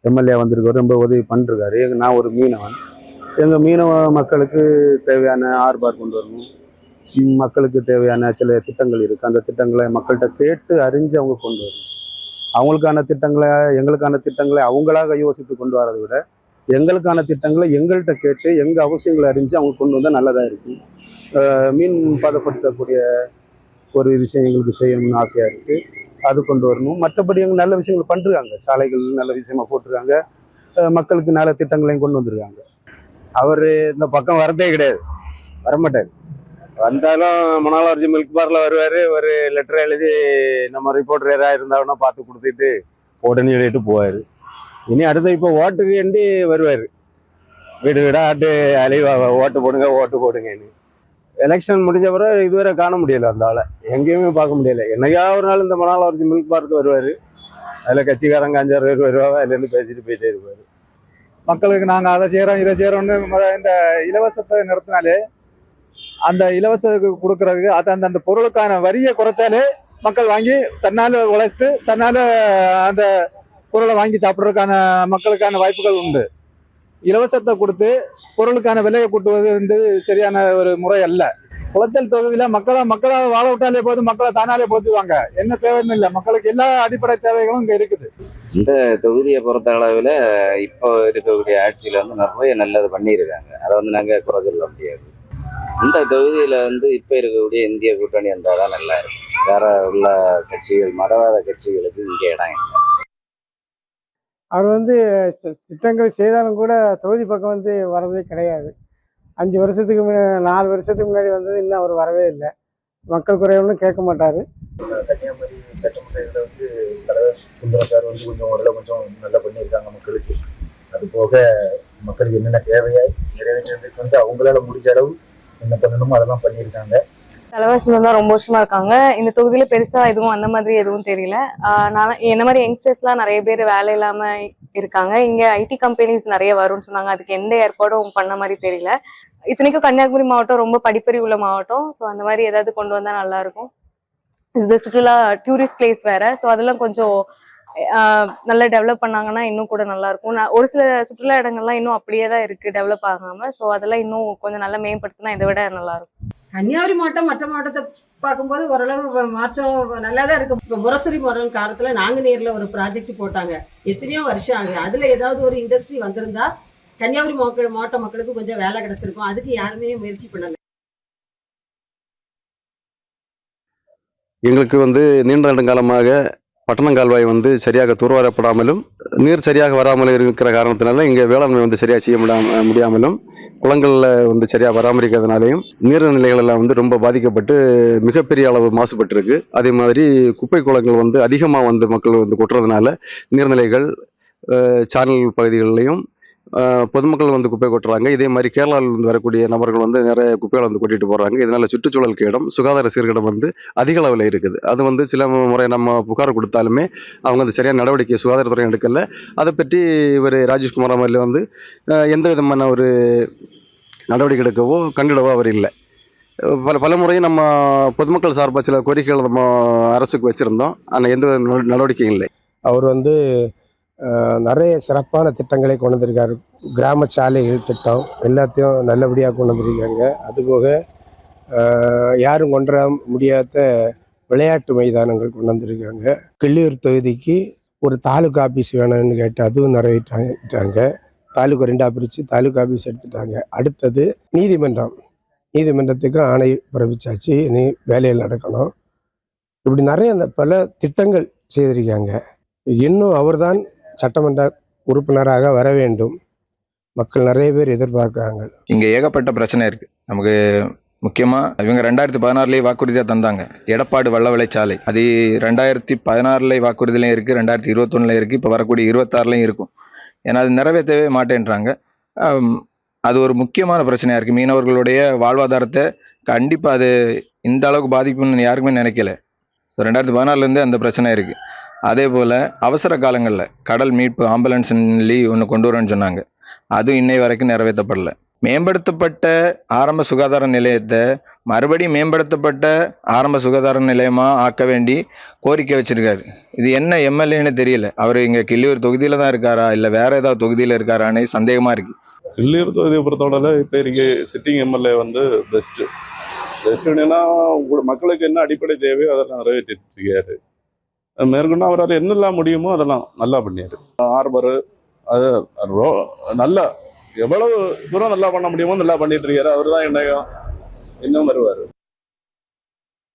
MLA வந்திருக்காரு, ரொம்ப உதவி பண்ணிருக்காரு. நான் ஒரு மீனவன். எங்கள் மீனவ மக்களுக்கு தேவையான ஆர்பார் கொண்டு வரணும். மக்களுக்கு தேவையான சில திட்டங்கள் இருக்குது. அந்த திட்டங்களை மக்கள்கிட்ட கேட்டு அறிஞ்சு அவங்க கொண்டு வரணும். அவங்களுக்கான திட்டங்களை, எங்களுக்கான திட்டங்களை அவங்களாக யோசித்து கொண்டு வரதை விட, எங்களுக்கான திட்டங்களை எங்கள்கிட்ட கேட்டு எங்கள் அவசியங்களை அறிஞ்சு அவங்க கொண்டு வந்தால் நல்லதாக இருக்கும். மீன் பதப்படுத்தக்கூடிய ஒரு விஷயம் எங்களுக்கு செய்யணும்னு ஆசையாக இருக்குது. அது கொண்டு வரணும். மற்றபடி எங்க நல்ல விஷயங்கள் பண்ணுறாங்க. சாலைகள் நல்ல விஷயமா போட்டிருக்காங்க. மக்களுக்கு நல்ல திட்டங்களையும் கொண்டு வந்திருக்காங்க. அவர் இந்த பக்கம் வரதே கிடையாது, வரமாட்டார். வந்தாலும் மணாலர்ஜி மில்க் பார்ல வருவார், ஒரு லெட்டர் எழுதி நம்ம ரிப்போர்ட்டர் ஏதாவது இருந்தாங்கன்னா பார்த்து கொடுத்துட்டு உடனே எழுதிட்டு போவார். இனி அடுத்து இப்போ ஓட்டுக்கு எண்டி வருவார், வீடு வீடாக ஓட்டு போடுங்க ஓட்டு போடுங்கன்னு. எலெக்ஷன் முடிஞ்ச பிறகு இதுவரை காண முடியல, அந்த ஆளை எங்கேயுமே பார்க்க முடியல. என்னையா ஒரு நாள் இந்த மணாலர்ஜி மில்க் பார்க்கு வருவார், அதில் கட்சிக்காரங்க 5-6 பேர் வருவாங்க, அதுலேருந்து பேசிட்டு போயிட்டே இருப்பார். மக்களுக்கு நாங்கள் அதை செய்கிறோம் இதை செய்கிறோம்னு இந்த இலவசத்தை நிறுத்தினாலே, அந்த இலவசத்துக்கு கொடுக்கறதுக்கு அந்த பொருளுக்கான வரியை குறைச்சாலே மக்கள் வாங்கி தன்னால் உழைத்து தன்னால் அந்த பொருளை வாங்கி சாப்பிட்றதுக்கான மக்களுக்கான வாய்ப்புகள் உண்டு. இலவசத்தை கொடுத்து பொருளுக்கான விலையை கூட்டுவது வந்து சரியான ஒரு முறை அல்ல. குளத்தல் தொகுதியில மக்களாக வாழ விட்டாலே போதும், மக்களை தானாலே போத்துவாங்க. என்ன தேவைன்னு இல்லை, மக்களுக்கு எல்லா அடிப்படை தேவைகளும் இங்க இருக்குது. இந்த தொகுதியை பொறுத்த அளவில் இப்போ இருக்கக்கூடிய ஆட்சியில் வந்து நிறைய நல்லது பண்ணியிருக்காங்க. அதை வந்து நாங்கள் குறை சொல்ல முடியாது. இந்த தொகுதியில் வந்து இப்போ இருக்கக்கூடிய இந்திய கூட்டணி இருந்தால் தான் நல்லா இருக்கும். வேற உள்ள கட்சிகள், மதவாத கட்சிகளுக்கு இங்கே இடம் இல்லை. அவர் வந்து திட்டங்கள் செய்தாலும் கூட தொகுதி பக்கம் வந்து வரதே கிடையாது. 5 வருஷத்துக்கு முன்னாடி 4 வருஷத்துக்கு முன்னாடி வந்தது, இன்னும் அவர் வரவே இல்லை. மக்கள் குறையொன்னும் கேட்க மாட்டார். கன்னியாகுமரி சட்டமன்ற இதில் வந்து தலைவர் சுந்தர சார் வந்து கொஞ்சம் நல்லா பண்ணியிருக்காங்க மக்களுக்கு. அது போக மக்களுக்கு என்னென்ன தேவையாய் நிறைவேற்றதுக்கு வந்து அவங்களால முடிஞ்ச அளவு என்ன பண்ணணுமோ அதெல்லாம் பண்ணியிருக்காங்க. தலைவர் தான் ரொம்ப வருஷமா இருக்காங்க. இந்த தொகுதியில பெருசா எதுவும் அந்த மாதிரி எதுவும் தெரியல. நான் என்ன மாதிரி யங்ஸ்டர்ஸ் எல்லாம் நிறைய பேர் வேலை இல்லாம இருக்காங்க. இங்க ஐடி கம்பெனிஸ் நிறைய வரும்னு சொன்னாங்க. அதுக்கு எந்த ஏற்பாடும் பண்ண மாதிரி தெரியல. இத்தனைக்கும் கன்னியாகுமரி மாவட்டம் ரொம்ப படிப்பறிவு உள்ள மாவட்டம். ஸோ அந்த மாதிரி ஏதாவது கொண்டு வந்தா நல்லா இருக்கும். இது சுற்றுலா டூரிஸ்ட் பிளேஸ் வேற. ஸோ அதெல்லாம் கொஞ்சம் நல்லா டெவலப் பண்ணாங்கன்னா இன்னும் கூட நல்லா இருக்கும். ஒரு சில சுற்றுலா இடங்கள்லாம் இன்னும் அப்படியே தான் இருக்கு, டெவலப் ஆகாம. ஸோ அதெல்லாம் இன்னும் கொஞ்சம் நல்லா மேம்படுத்தினா இதை விட நல்லா இருக்கும். கன்னியாகுமரி மாவட்டம் மற்ற மாவட்டத்தை பார்க்கும்போது ஓரளவு மாற்றம் நல்லா தான் இருக்கு. இப்போ முரசொலி மரம் காலத்துல நாங்குநேரில் ஒரு ப்ராஜெக்ட் போட்டாங்க, எத்தனையோ வருஷம் ஆகுது. அதுல ஏதாவது ஒரு இண்டஸ்ட்ரி வந்திருந்தா கன்னியாகுமரி மாவட்ட மக்களுக்கு கொஞ்சம் வேலை கிடைச்சிருக்கும். அதுக்கு யாருமே முயற்சி பண்ணல. எங்களுக்கு வந்து நீண்ட நெடுங்காலமாக பட்டணங்கால்வாய் வந்து சரியாக தூர்வாரப்படாமலும் நீர் சரியாக வராமலும் இருக்கிற காரணத்தினால இங்கே வேளாண்மை வந்து சரியாக செய்ய முடியாமலும் குளங்களில் வந்து சரியாக பராமரிக்கிறதுனாலையும் நீர்நிலைகள் எல்லாம் வந்து ரொம்ப பாதிக்கப்பட்டு மிகப்பெரிய அளவு மாசுபட்டிருக்கு. அதே மாதிரி குப்பை குளங்கள் வந்து அதிகமாக வந்து மக்கள் வந்து கொட்டுறதுனால நீர்நிலைகள் சானல் பகுதிகளிலையும் பொதுமக்கள் வந்து குப்பை கொட்டுறாங்க. இதே மாதிரி கேரளாவில் வரக்கூடிய நபர்கள் வந்து நிறைய குப்பைகளை வந்து கொட்டிட்டு போகிறாங்க. இதனால சுற்றுச்சூழலுக்கு இடம், சுகாதார சீர்கேடம் வந்து அதிக அளவில் இருக்குது. அது வந்து சில முறை நம்ம புகார் கொடுத்தாலுமே அவங்க வந்து சரியான நடவடிக்கை சுகாதாரத்துறை எடுக்கல. அதை பற்றி இவர் ராஜேஷ்குமார் அமர்ல வந்து எந்த விதமான ஒரு நடவடிக்கை எடுக்கவோ கண்டிடவோ அவர் இல்லை. பல முறையும் நம்ம பொதுமக்கள் சார்பாக சில கோரிக்கைகள் நம்ம அரசுக்கு வச்சுருந்தோம், ஆனால் எந்த நடவடிக்கையும் இல்லை. அவர் வந்து நிறைய சிறப்பான திட்டங்களை கொண்டு வந்திருக்காரு. கிராம சாலைகள் திட்டம் எல்லாத்தையும் நல்லபடியாக கொண்டு வந்திருக்காங்க. அதுபோக யாரும் கொண்டு வர முடியாத விளையாட்டு மைதானங்கள் கொண்டு வந்திருக்காங்க. கிள்ளியூர் தொகுதிக்கு ஒரு தாலுகா ஆஃபீஸ் வேணும்னு கேட்டு அதுவும் நிறைவேற்றாங்க. தாலுகா 2ஆக பிரித்து தாலுகா ஆஃபீஸ் எடுத்துட்டாங்க. அடுத்தது நீதிமன்றத்துக்கும் ஆணை பிறப்பிச்சாச்சு, இனி வேலையில் நடக்கணும். இப்படி நிறைய பல திட்டங்கள் செய்திருக்காங்க. இன்னும் அவர்தான் சட்டமன்ற உறுப்பினராக வர வேண்டும். மக்கள் நிறைய பேர் எதிர்பார்க்கிறாங்க. இங்கே ஏகப்பட்ட பிரச்சனை இருக்கு. நமக்கு முக்கியமாக இவங்க 2016 வாக்குறுதியாக தந்தாங்க எடப்பாடு வள்ள விளைச்சாலை. அது 2016 வாக்குறுதியிலையும் இருக்குது, 2021 இருக்குது, இப்போ வரக்கூடிய 26 இருக்கும். ஏன்னா அது நிறைவேற்றவே மாட்டேன்றாங்க. அது ஒரு முக்கியமான பிரச்சனையாக இருக்குது. மீனவர்களுடைய வாழ்வாதாரத்தை கண்டிப்பாக அது இந்த அளவுக்கு பாதிக்கும்னு யாருக்குமே நினைக்கல. 2016 அந்த பிரச்சனை இருக்குது. அதே போல் அவசர காலங்களில் கடல் மீட்பு ஆம்புலன்ஸ் சொல்லி ஒன்று கொண்டு வரேன்னு சொன்னாங்க. அதுவும் இன்னை வரைக்கும் நிறைவேற்றப்படலை. மேம்படுத்தப்பட்ட ஆரம்ப சுகாதார நிலையத்தை மறுபடியும் மேம்படுத்தப்பட்ட ஆரம்ப சுகாதார நிலையமாக ஆக்க வேண்டி கோரிக்கை வச்சிருக்காரு. இது என்ன எம்எல்ஏன்னு தெரியல. அவர் இங்கே கிள்ளியூர் தொகுதியில் தான் இருக்காரா இல்லை வேற ஏதாவது தொகுதியில் இருக்காரான்னு சந்தேகமாக இருக்கு. கிள்ளியூர் தொகுதியை பொறுத்தவரை இப்போ இங்கே சிட்டிங் எம்எல்ஏ வந்து பெஸ்ட்டுன்னா மக்களுக்கு என்ன அடிப்படை தேவையோ அதெல்லாம் நிறைவேற்றிட்டு இருக்காரு. மேற்கொண்டு அவரால் என்னெல்லாம் முடியுமோ அதெல்லாம் நல்லா பண்ணியாரு. ஆர்பரு அது நல்லா எவ்வளவு தூரம் நல்லா பண்ண முடியுமோ நல்லா பண்ணிட்டு இருக்காரு. அவர் தான் இன்னும் வருவார்.